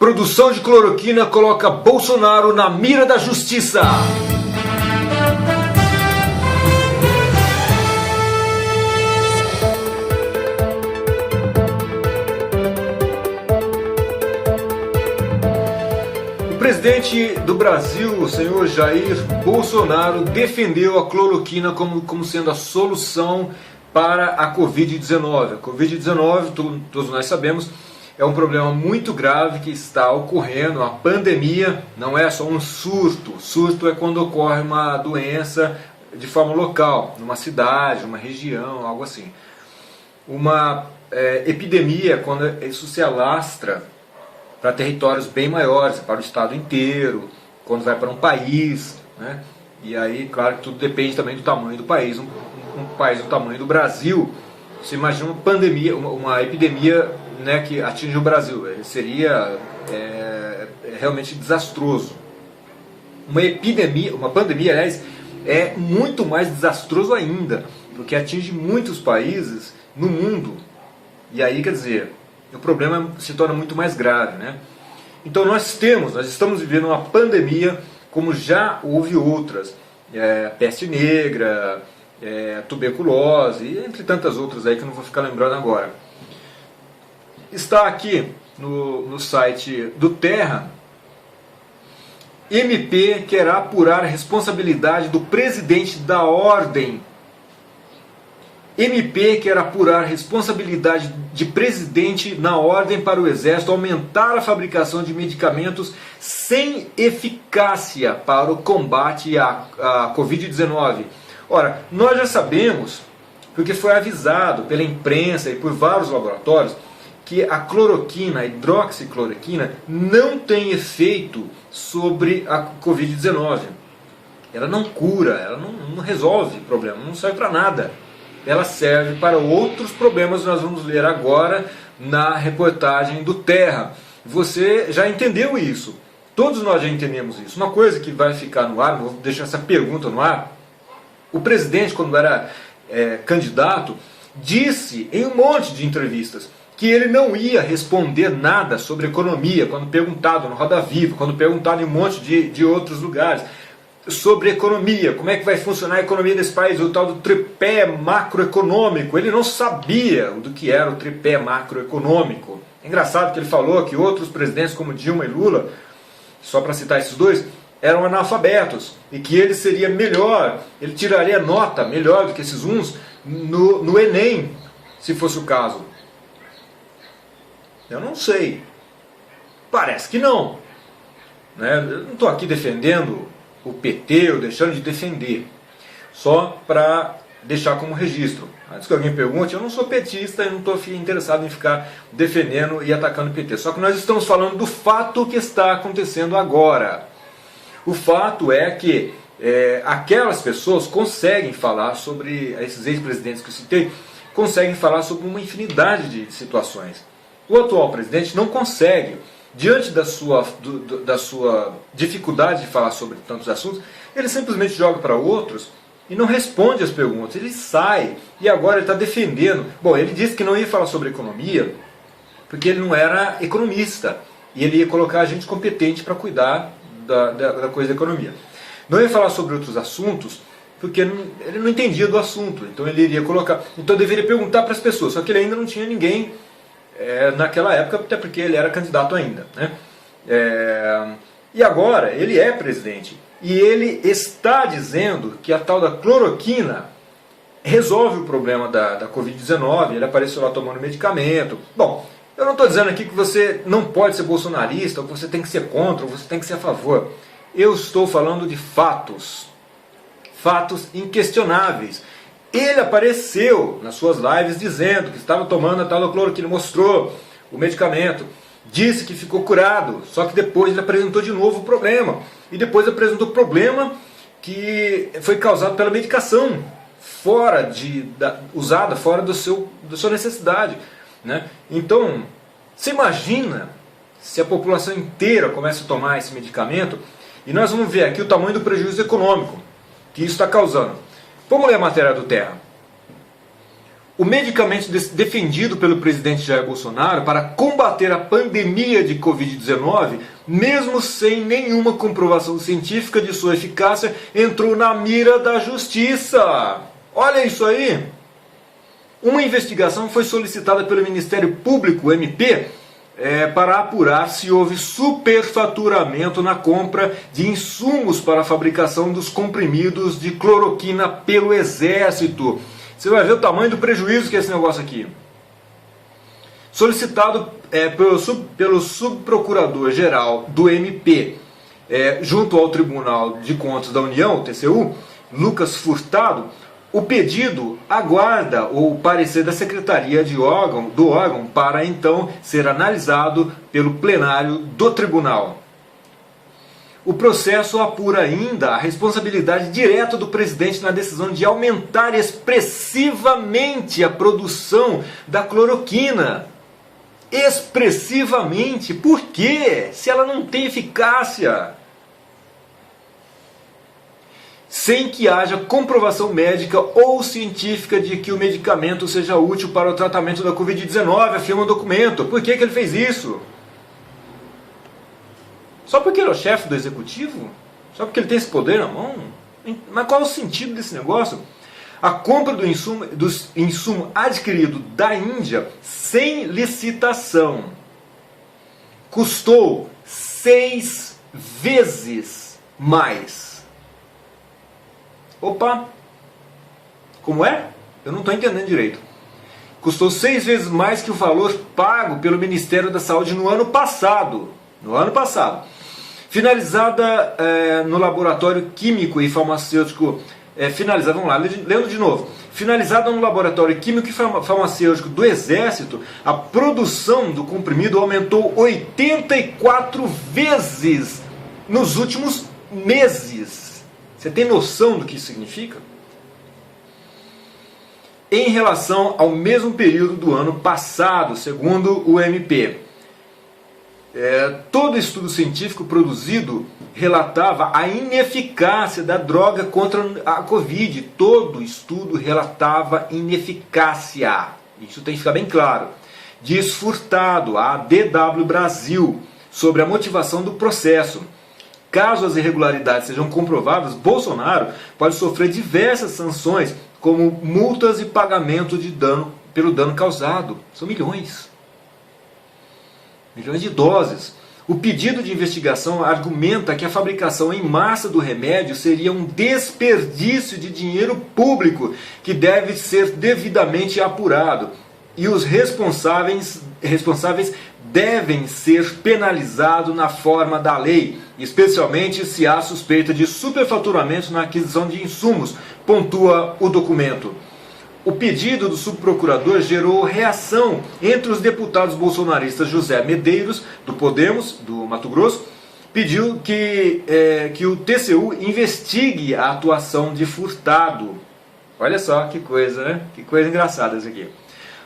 Produção de cloroquina coloca Bolsonaro na mira da justiça. O presidente do Brasil, o senhor Jair Bolsonaro, defendeu a cloroquina como sendo a solução para a Covid-19. A Covid-19, todos nós sabemos, é um problema muito grave que está ocorrendo. A pandemia não é só um surto. Surto é quando ocorre uma doença de forma local, numa cidade, numa região, algo assim. Uma epidemia, quando isso se alastra para territórios bem maiores, para o estado inteiro, quando vai para um país, né? E aí, claro que tudo depende também do tamanho do país. Um país do tamanho do Brasil, você imagina uma pandemia, uma epidemia, né, que atinge o Brasil, seria realmente desastroso. Uma pandemia, aliás, é muito mais desastroso ainda, porque atinge muitos países no mundo, e aí, quer dizer, o problema se torna muito mais grave, né? Então nós estamos vivendo uma pandemia como já houve outras, peste negra, tuberculose, entre tantas outras aí que eu não vou ficar lembrando agora. Está aqui no site do Terra: MP quer apurar a responsabilidade do presidente da Ordem. MP quer apurar a responsabilidade de presidente na Ordem para o Exército, aumentar a fabricação de medicamentos sem eficácia para o combate à Covid-19. Ora, nós já sabemos, porque foi avisado pela imprensa e por vários laboratórios, que a cloroquina, a hidroxicloroquina, não tem efeito sobre a Covid-19. Ela não cura, ela não resolve o problema, não serve para nada. Ela serve para outros problemas que nós vamos ler agora na reportagem do Terra. Você já entendeu isso, todos nós já entendemos isso. Uma coisa que vai ficar no ar, vou deixar essa pergunta no ar: o presidente, quando era candidato, disse em um monte de entrevistas que ele não ia responder nada sobre economia, quando perguntado no Roda Viva, quando perguntado em um monte de outros lugares, sobre economia, como é que vai funcionar a economia desse país, o tal do tripé macroeconômico. Ele não sabia do que era o tripé macroeconômico. É engraçado que ele falou que outros presidentes, como Dilma e Lula, só para citar esses dois, eram analfabetos, e que ele seria melhor, ele tiraria nota melhor do que esses uns no Enem, se fosse o caso. Eu não sei, parece que não, né? Eu não estou aqui defendendo o PT ou deixando de defender, só para deixar como registro. Antes que alguém pergunte, eu não sou petista e não estou interessado em ficar defendendo e atacando o PT, só que nós estamos falando do fato que está acontecendo agora. O fato é que aquelas pessoas conseguem falar sobre, esses ex-presidentes que eu citei, conseguem falar sobre uma infinidade de situações. O atual presidente não consegue, diante da sua dificuldade de falar sobre tantos assuntos, ele simplesmente joga para outros e não responde as perguntas. Ele sai e agora ele está defendendo. Bom, ele disse que não ia falar sobre economia porque ele não era economista e ele ia colocar gente competente para cuidar da coisa da economia. Não ia falar sobre outros assuntos porque ele não entendia do assunto, então ele iria colocar. Então deveria perguntar para as pessoas, só que ele ainda não tinha ninguém naquela época, até porque ele era candidato ainda, né? E agora ele é presidente e ele está dizendo que a tal da cloroquina resolve o problema da Covid-19. Ele apareceu lá tomando medicamento. Bom, eu não estou dizendo aqui que você não pode ser bolsonarista, ou que você tem que ser contra, ou você tem que ser a favor. Eu estou falando de fatos, fatos inquestionáveis. Ele apareceu nas suas lives dizendo que estava tomando a tal da cloroquina, mostrou o medicamento, disse que ficou curado, só que depois ele apresentou de novo o problema. E depois apresentou o problema que foi causado pela medicação usada fora da sua necessidade, né? Então, você imagina se a população inteira começa a tomar esse medicamento, e nós vamos ver aqui o tamanho do prejuízo econômico que isso está causando. Vamos ler a matéria do Terra. O medicamento defendido pelo presidente Jair Bolsonaro para combater a pandemia de Covid-19, mesmo sem nenhuma comprovação científica de sua eficácia, entrou na mira da justiça. Olha isso aí! Uma investigação foi solicitada pelo Ministério Público, MP, para apurar se houve superfaturamento na compra de insumos para a fabricação dos comprimidos de cloroquina pelo Exército. Você vai ver o tamanho do prejuízo que é esse negócio aqui. Solicitado pelo subprocurador-geral do MP, junto ao Tribunal de Contas da União, TCU, Lucas Furtado, o pedido aguarda o parecer da Secretaria do órgão para então ser analisado pelo plenário do Tribunal. O processo apura ainda a responsabilidade direta do presidente na decisão de aumentar expressivamente a produção da cloroquina. Expressivamente. Por quê? Se ela não tem eficácia. Sem que haja comprovação médica ou científica de que o medicamento seja útil para o tratamento da Covid-19, afirma o documento. Por que ele fez isso? Só porque ele é o chefe do executivo? Só porque ele tem esse poder na mão? Mas qual é o sentido desse negócio? A compra do insumo adquirido da Índia sem licitação custou 6 vezes mais. Opa! Como é? Eu não estou entendendo direito. Custou 6 vezes mais que o valor pago pelo Ministério da Saúde no ano passado. Finalizada no laboratório químico e farmacêutico, vamos lá, lendo de novo. Finalizada no laboratório químico e farmacêutico do Exército, a produção do comprimido aumentou 84 vezes nos últimos meses. Você tem noção do que isso significa? Em relação ao mesmo período do ano passado, segundo o MP. Todo estudo científico produzido relatava a ineficácia da droga contra a Covid. Todo estudo relatava ineficácia. Isso tem que ficar bem claro. Diz Furtado, a DW Brasil, sobre a motivação do processo. Caso as irregularidades sejam comprovadas, Bolsonaro pode sofrer diversas sanções, como multas e pagamento pelo dano causado. São milhões de doses. O pedido de investigação argumenta que a fabricação em massa do remédio seria um desperdício de dinheiro público que deve ser devidamente apurado e os responsáveis devem ser penalizados na forma da lei, especialmente se há suspeita de superfaturamento na aquisição de insumos, pontua o documento. O pedido do subprocurador gerou reação entre os deputados bolsonaristas. José Medeiros, do Podemos, do Mato Grosso, pediu que o TCU investigue a atuação de Furtado. Olha só que coisa, né? Que coisa engraçada isso aqui.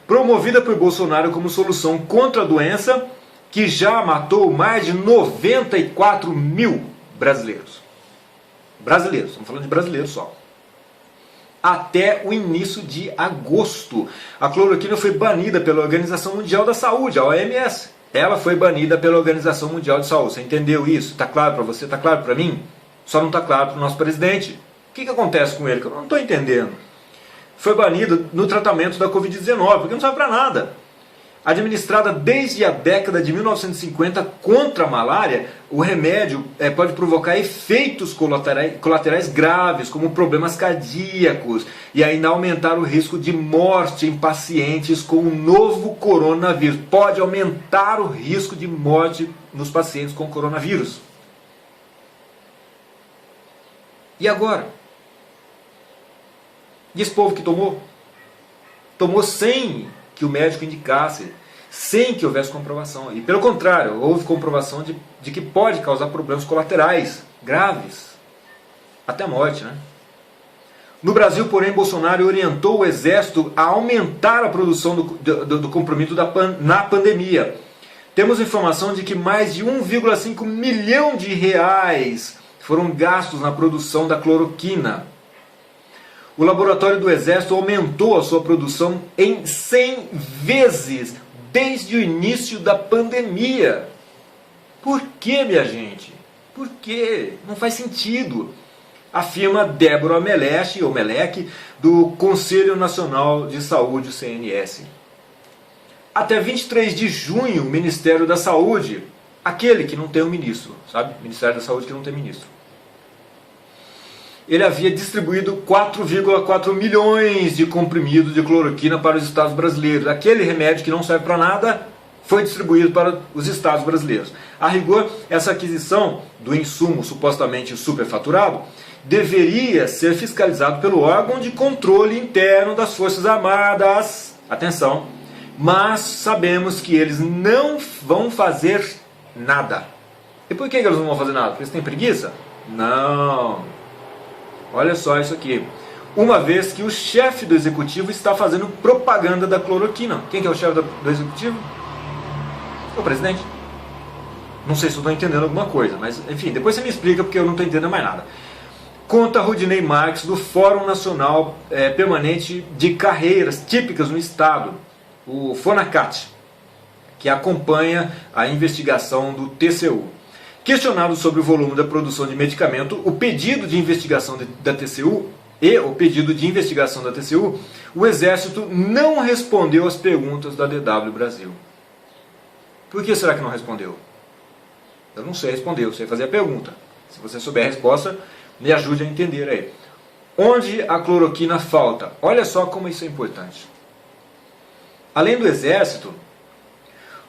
Promovida por Bolsonaro como solução contra a doença que já matou mais de 94 mil brasileiros. Estamos falando de brasileiros só. Até o início de agosto. A cloroquina foi banida pela Organização Mundial da Saúde, a OMS. Ela foi banida pela Organização Mundial de Saúde. Você entendeu isso? Está claro para você? Está claro para mim? Só não está claro para o nosso presidente. O que acontece com ele? Que eu não estou entendendo. Foi banida no tratamento da Covid-19, porque não serve para nada. Administrada desde a década de 1950 contra a malária, o remédio pode provocar efeitos colaterais graves, como problemas cardíacos, e ainda aumentar o risco de morte em pacientes com o novo coronavírus. Pode aumentar o risco de morte nos pacientes com coronavírus. E agora? E esse povo que tomou? Tomou sem que o médico indicasse, sem que houvesse comprovação. E pelo contrário, houve comprovação de que pode causar problemas colaterais graves, até a morte, né? No Brasil, porém, Bolsonaro orientou o Exército a aumentar a produção do comprimido na pandemia. Temos informação de que mais de 1,5 milhão de reais foram gastos na produção da cloroquina. O laboratório do Exército aumentou a sua produção em 100 vezes desde o início da pandemia. Por que, minha gente? Por quê? Não faz sentido. Afirma Débora Melech, do Conselho Nacional de Saúde, o CNS. Até 23 de junho, o Ministério da Saúde, aquele que não tem um ministro, sabe? Ministério da Saúde que não tem ministro. Ele havia distribuído 4,4 milhões de comprimidos de cloroquina para os estados brasileiros. Aquele remédio que não serve para nada foi distribuído para os estados brasileiros. A rigor, essa aquisição do insumo supostamente superfaturado deveria ser fiscalizado pelo órgão de controle interno das Forças Armadas. Atenção! Mas sabemos que eles não vão fazer nada. E por que eles não vão fazer nada? Porque eles têm preguiça? Não. Olha só isso aqui. Uma vez que o chefe do executivo está fazendo propaganda da cloroquina. Quem que é o chefe do executivo? O presidente. Não sei se eu estou entendendo alguma coisa, mas enfim, depois você me explica porque eu não estou entendendo mais nada. Conta Rudinei Marques, do Fórum Nacional Permanente de Carreiras Típicas no Estado, o FONACAT, que acompanha a investigação do TCU. Questionado sobre o volume da produção de medicamento, o pedido de investigação da TCU o Exército não respondeu às perguntas da DW Brasil. Por que será que não respondeu? Eu não sei responder, eu sei fazer a pergunta. Se você souber a resposta, me ajude a entender aí. Onde a cloroquina falta? Olha só como isso é importante. Além do Exército,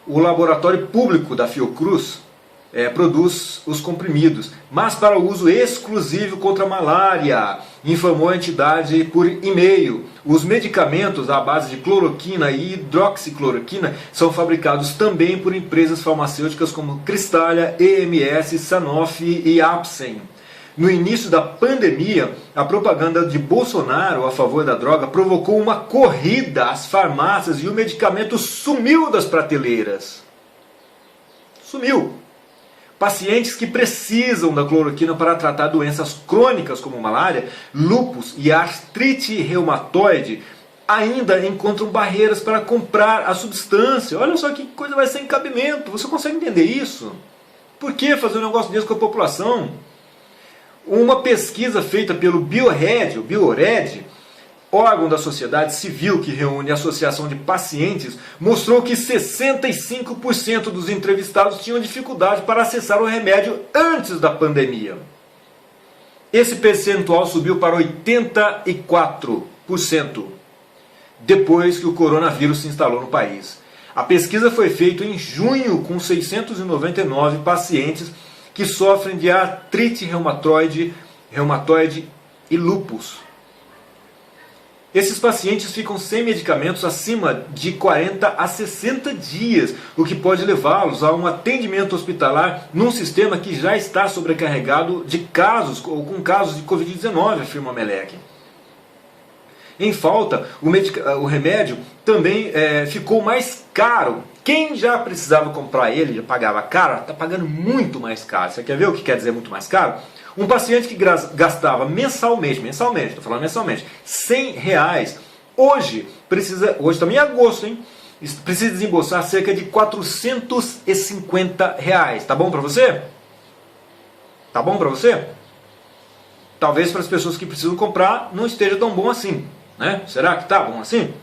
o laboratório público da Fiocruz produz os comprimidos, mas para uso exclusivo contra a malária, informou a entidade por e-mail. Os medicamentos à base de cloroquina e hidroxicloroquina são fabricados também por empresas farmacêuticas como Cristália, EMS, Sanofi e Apsen. No início da pandemia, a propaganda de Bolsonaro a favor da droga provocou uma corrida às farmácias e o medicamento sumiu das prateleiras. Sumiu. Pacientes que precisam da cloroquina para tratar doenças crônicas como malária, lúpus e artrite reumatoide ainda encontram barreiras para comprar a substância. Olha só que coisa vai ser em cabimento. Você consegue entender isso? Por que fazer um negócio desse com a população? Uma pesquisa feita pelo Biored, órgão da sociedade civil que reúne a associação de pacientes, mostrou que 65% dos entrevistados tinham dificuldade para acessar o remédio antes da pandemia. Esse percentual subiu para 84% depois que o coronavírus se instalou no país. A pesquisa foi feita em junho com 699 pacientes que sofrem de artrite reumatoide e lúpus. Esses pacientes ficam sem medicamentos acima de 40 a 60 dias, o que pode levá-los a um atendimento hospitalar num sistema que já está sobrecarregado de casos ou com casos de Covid-19, afirma Melech. Em falta, o remédio também ficou mais caro. Quem já precisava comprar ele, já pagava caro, está pagando muito mais caro. Você quer ver o que quer dizer muito mais caro? Um paciente que gastava mensalmente, estou falando mensalmente, R$100, hoje também é agosto, hein? Precisa desembolsar cerca de R$450. Tá bom para você? Tá bom para você? Talvez para as pessoas que precisam comprar não esteja tão bom assim, né? Será que tá bom assim?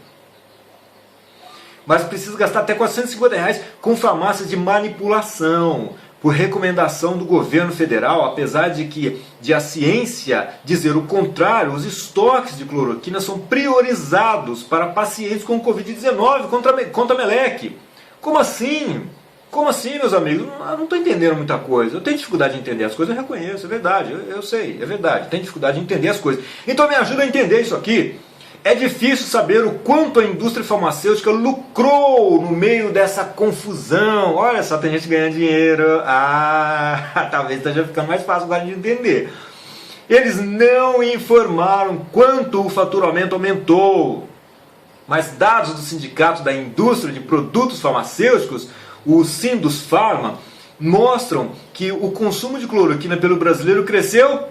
Mas precisa gastar até R$450 com farmácias de manipulação, por recomendação do governo federal, apesar de a ciência dizer o contrário, os estoques de cloroquina são priorizados para pacientes com Covid-19, contra Melech. Como assim? Como assim, meus amigos? Eu não estou entendendo muita coisa. Eu tenho dificuldade de entender as coisas, eu reconheço, é verdade, eu sei, é verdade. Tenho dificuldade de entender as coisas. Então me ajuda a entender isso aqui. É difícil saber o quanto a indústria farmacêutica lucrou no meio dessa confusão. Olha só, tem gente ganhando dinheiro. Talvez esteja ficando mais fácil agora de entender. Eles não informaram quanto o faturamento aumentou. Mas dados do Sindicato da Indústria de Produtos Farmacêuticos, o Sindusfarma, mostram que o consumo de cloroquina pelo brasileiro cresceu,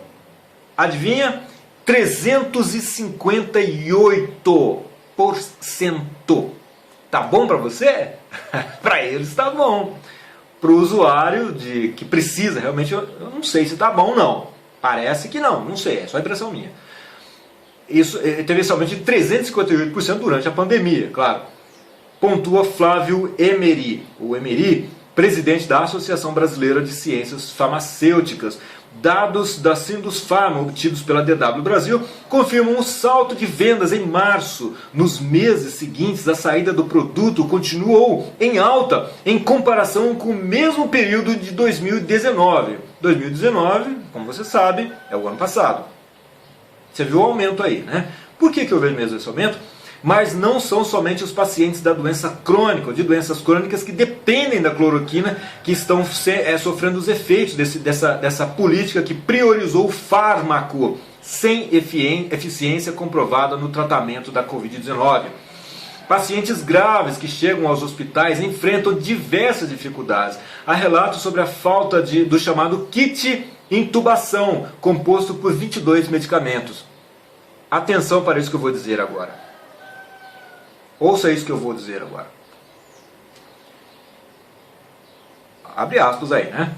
adivinha? 358%. Tá bom para você? Para eles tá bom. Para o usuário que precisa, realmente eu não sei se tá bom não. Parece que não sei, é só impressão minha. Isso teve esse aumento de 358% durante a pandemia, claro. Pontua Flávio Emery, o Emery, presidente da Associação Brasileira de Ciências Farmacêuticas. Dados da Sindusfarma obtidos pela DW Brasil confirmam um salto de vendas em março. Nos meses seguintes, a saída do produto continuou em alta em comparação com o mesmo período de 2019. 2019, como você sabe, é o ano passado. Você viu o aumento aí, né? Por que eu vejo mesmo esse aumento? Mas não são somente os pacientes da doença crônica, ou de doenças crônicas que dependem da cloroquina, que estão sofrendo os efeitos dessa política que priorizou o fármaco sem eficiência comprovada no tratamento da Covid-19. Pacientes graves que chegam aos hospitais enfrentam diversas dificuldades. Há relatos sobre a falta do chamado kit intubação, composto por 22 medicamentos. Atenção para isso que eu vou dizer agora. Ouça isso que eu vou dizer agora. Abre aspas aí, né?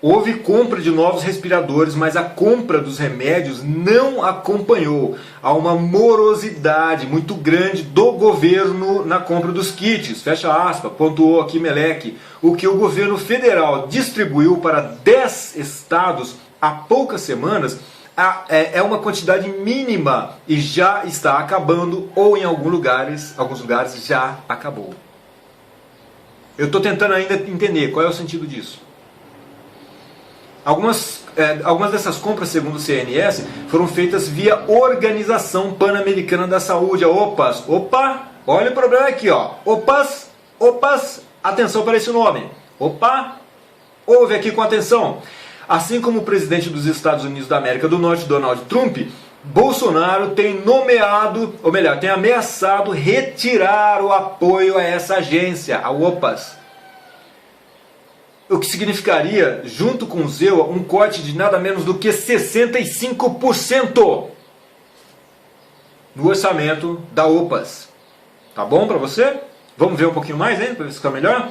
Houve compra de novos respiradores, mas a compra dos remédios não acompanhou. Há uma morosidade muito grande do governo na compra dos kits. Fecha aspas, pontuou aqui Meleque. O que o governo federal distribuiu para 10 estados há poucas semanas é uma quantidade mínima e já está acabando, ou em alguns lugares já acabou. Eu estou tentando ainda entender qual é o sentido disso. Algumas dessas compras, segundo o CNS, foram feitas via Organização Pan-Americana da Saúde, a OPAS. Opa, olha o problema aqui, ó. OPAS, atenção para esse nome. Opa, ouve aqui com atenção. Assim como o presidente dos Estados Unidos da América do Norte, Donald Trump, Bolsonaro tem tem ameaçado retirar o apoio a essa agência, a OPAS. O que significaria, junto com o ZEUA, um corte de nada menos do que 65% no orçamento da OPAS. Tá bom para você? Vamos ver um pouquinho mais, hein, para ficar melhor?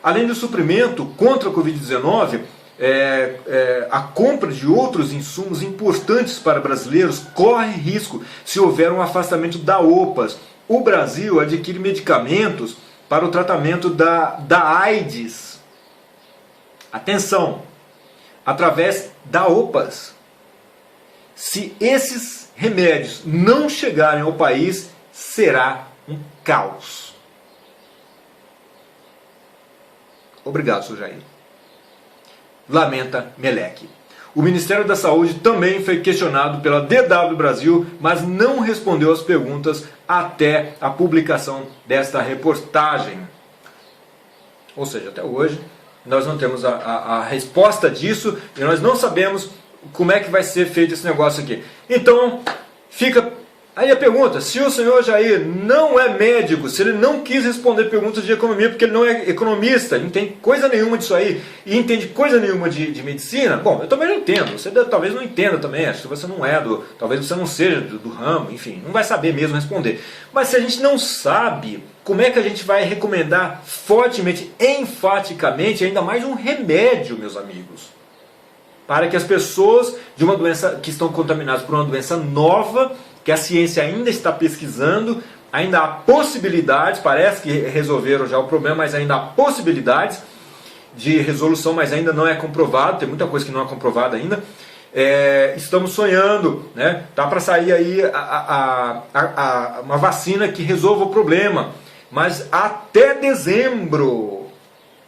Além do suprimento contra a Covid-19, a compra de outros insumos importantes para brasileiros corre risco se houver um afastamento da OPAS. O Brasil adquire medicamentos para o tratamento da AIDS. Atenção! Através da OPAS. Se esses remédios não chegarem ao país, será um caos. Obrigado, Sr. Jair. Lamenta Meleque. O Ministério da Saúde também foi questionado pela DW Brasil, mas não respondeu às perguntas até a publicação desta reportagem. Ou seja, até hoje nós não temos a resposta disso e nós não sabemos como é que vai ser feito esse negócio aqui. Então, fica aí a pergunta, se o senhor Jair não é médico, se ele não quis responder perguntas de economia porque ele não é economista, não entende coisa nenhuma disso aí, e entende coisa nenhuma de medicina, bom, eu também não entendo, você talvez não entenda também, acho que você não é talvez você não seja do ramo, enfim, não vai saber mesmo responder. Mas se a gente não sabe, como é que a gente vai recomendar fortemente, enfaticamente, ainda mais um remédio, meus amigos? Para que as pessoas de uma doença que estão contaminadas por uma doença nova, que a ciência ainda está pesquisando, ainda há possibilidades, parece que resolveram já o problema, mas ainda há possibilidades de resolução, mas ainda não é comprovado, tem muita coisa que não é comprovada ainda. Estamos sonhando, né? Tá para sair aí uma vacina que resolva o problema, mas até dezembro,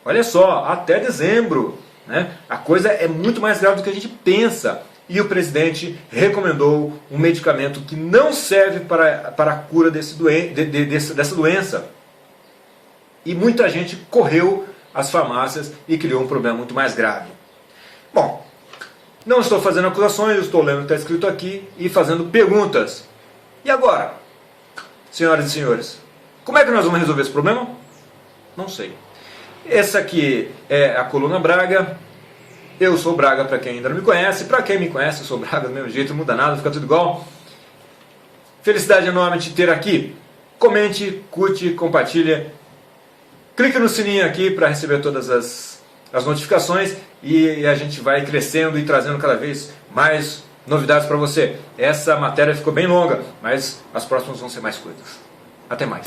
olha só, até dezembro, né? A coisa é muito mais grave do que a gente pensa. E o presidente recomendou um medicamento que não serve para a cura dessa doença. E muita gente correu às farmácias e criou um problema muito mais grave. Bom, não estou fazendo acusações, eu estou lendo o que está escrito aqui e fazendo perguntas. E agora, senhoras e senhores, como é que nós vamos resolver esse problema? Não sei. Essa aqui é a Coluna Braga. Eu sou Braga para quem ainda não me conhece. Para quem me conhece, eu sou Braga do mesmo jeito, não muda nada, fica tudo igual. Felicidade enorme te ter aqui. Comente, curte, compartilha. Clique no sininho aqui para receber todas as notificações e a gente vai crescendo e trazendo cada vez mais novidades para você. Essa matéria ficou bem longa, mas as próximas vão ser mais coisas. Até mais.